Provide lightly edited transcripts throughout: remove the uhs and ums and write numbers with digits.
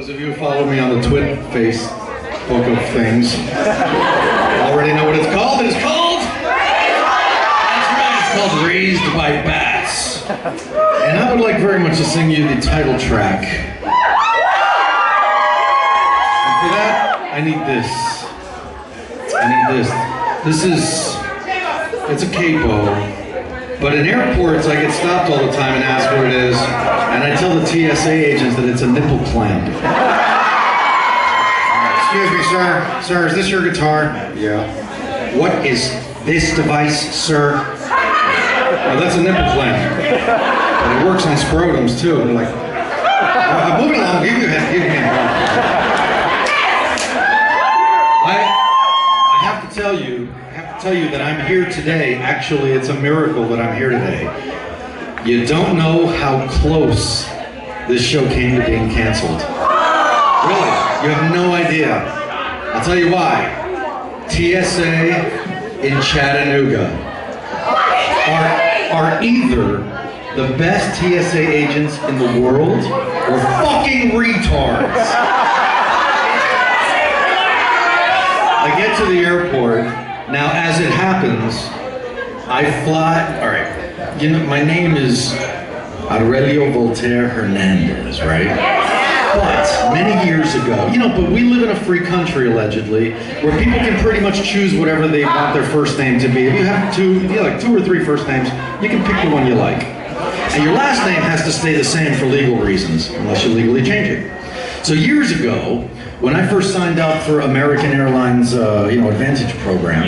Those of you who follow me on the Facebook of things already know what it's called. It's called? That's right, it's called Raised by Bats. And I would like very much to sing you the title track. And for that, I need this. It's a capo. But in airports, I get stopped all the time and asked what it is, and I tell the TSA agents that it's a nipple clamp. Excuse me, sir. Sir, is this your guitar? Yeah. What is this device, sir? Oh, that's a nipple clamp. And it works on scrotums, too. They're like, moving along, give me a hand. I have to tell you that I'm here today. Actually, it's a miracle that I'm here today. You don't know how close this show came to being canceled. Really, you have no idea. I'll tell you why. TSA in Chattanooga are either the best TSA agents in the world or fucking retards. I get to the airport. Now, as it happens, I fly, all right, you know, my name is Aurelio Voltaire Hernandez, right? But many years ago, but we live in a free country, allegedly, where people can pretty much choose whatever they want their first name to be. If you have two or three first names, you can pick the one you like. And your last name has to stay the same for legal reasons, unless you legally change it. So years ago, when I first signed up for American Airlines, Advantage program,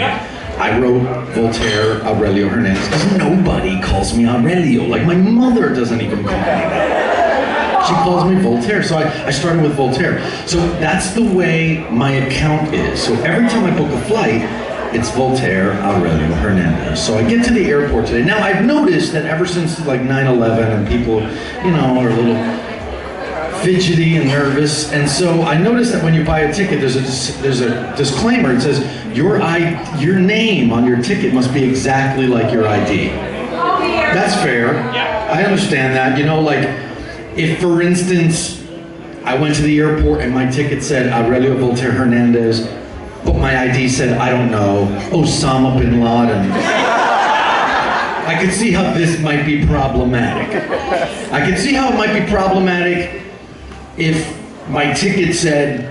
I wrote Voltaire Aurelio Hernandez because nobody calls me Aurelio. Like my mother doesn't even call me that. She calls me Voltaire, so I started with Voltaire. So that's the way my account is. So every time I book a flight, it's Voltaire Aurelio Hernandez. So I get to the airport today. Now I've noticed that ever since like 9/11 and people, are a little fidgety and nervous, and so I noticed that when you buy a ticket, there's a disclaimer. It says your name on your ticket must be exactly like your ID. That's fair. I understand that. If for instance I went to the airport and my ticket said Aurelio Voltaire Hernandez, but my ID said, I don't know, Osama bin Laden, I could see how this might be problematic. I could see how it might be problematic if my ticket said,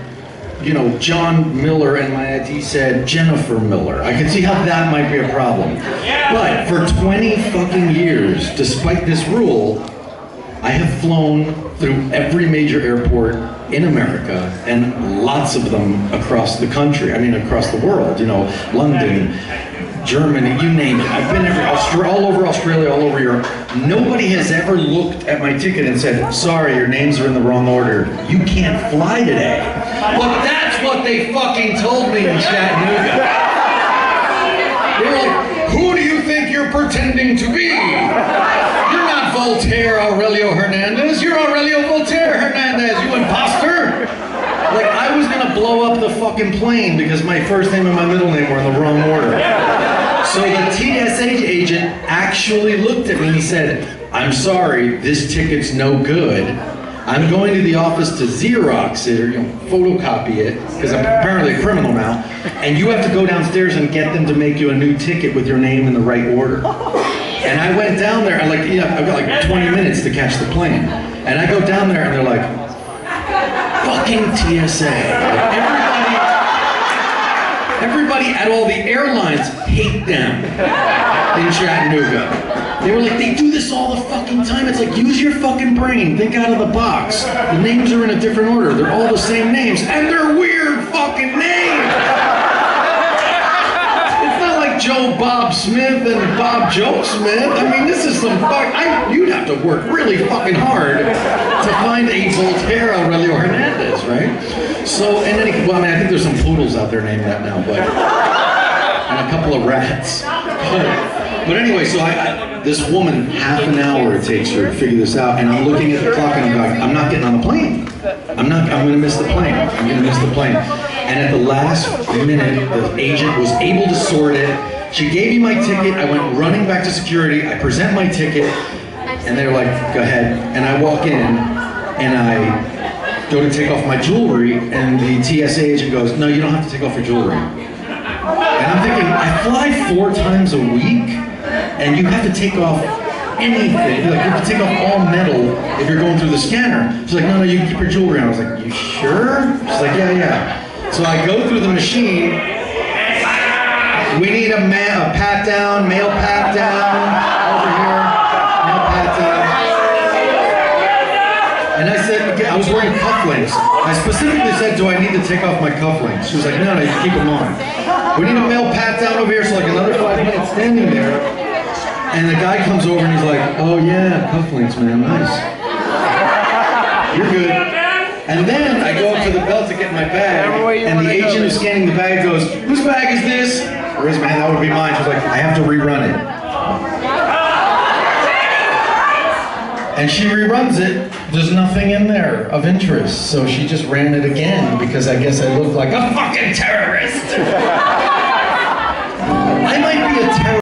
John Miller and my ID said Jennifer Miller. I could see how that might be a problem. But for 20 fucking years, despite this rule, I have flown through every major airport in America and lots of them across the country. Across the world, London, Germany, you name it. I've been all over Australia, all over Europe. Nobody has ever looked at my ticket and said, sorry, your names are in the wrong order. You can't fly today. But that's what they fucking told me in Chattanooga. They were like, who do you think you're pretending to be? You're not Voltaire Aurelio Hernandez. You're Aurelio Voltaire Hernandez, you imposter. Like, I was gonna blow up the fucking plane because my first name and my middle name were in the wrong order. So the TSA agent actually looked at me and he said, I'm sorry, this ticket's no good. I'm going to the office to Xerox it or photocopy it, because I'm apparently a criminal now, and you have to go downstairs and get them to make you a new ticket with your name in the right order. And I went down there, and I've got like 20 minutes to catch the plane. And I go down there and they're like, fucking TSA. Everybody at all the airlines hate them in Chattanooga. They were like, they do this all the fucking time. It's like, use your fucking brain. Think out of the box. The names are in a different order. They're all the same names, and they're weird fucking names. It's not like Joe Bob Smith and Bob Joe Smith. This is some you'd have to work really fucking hard to find a Voltaire Aurelio Hernandez, right? So, I think there's some poodles out there named that now, and a couple of rats. But anyway, so this woman, half an hour it takes her to figure this out, and I'm looking at the clock and I'm like, I'm not getting on the plane. I'm gonna miss the plane. I'm gonna miss the plane. And at the last minute, the agent was able to sort it. She gave me my ticket, I went running back to security, I present my ticket, and they're like, go ahead. And I walk in, and I go to take off my jewelry, and the TSA agent goes, no, you don't have to take off your jewelry. And I'm thinking, I fly 4 times a week, and you have to take off anything. Like, you have to take off all metal if you're going through the scanner. She's like, no, you can keep your jewelry on. I was like, you sure? She's like, yeah. So I go through the machine. We need a pat down, male pat down, over here, male pat down. And I said, okay, I was wearing cufflinks. I specifically said, do I need to take off my cufflinks? She was like, no, you can keep them on. We need a male pat down over here, so like another 5 minutes standing there. And the guy comes over and he's like, oh yeah, cufflinks, man, nice. You're good. And then I go up to the belt to get my bag, and the agent who's scanning the bag goes, whose bag is this? Or is, man, that would be mine. She's like, I have to rerun it. And she reruns it, there's nothing in there of interest. So she just ran it again because I guess I look like a fucking terrorist.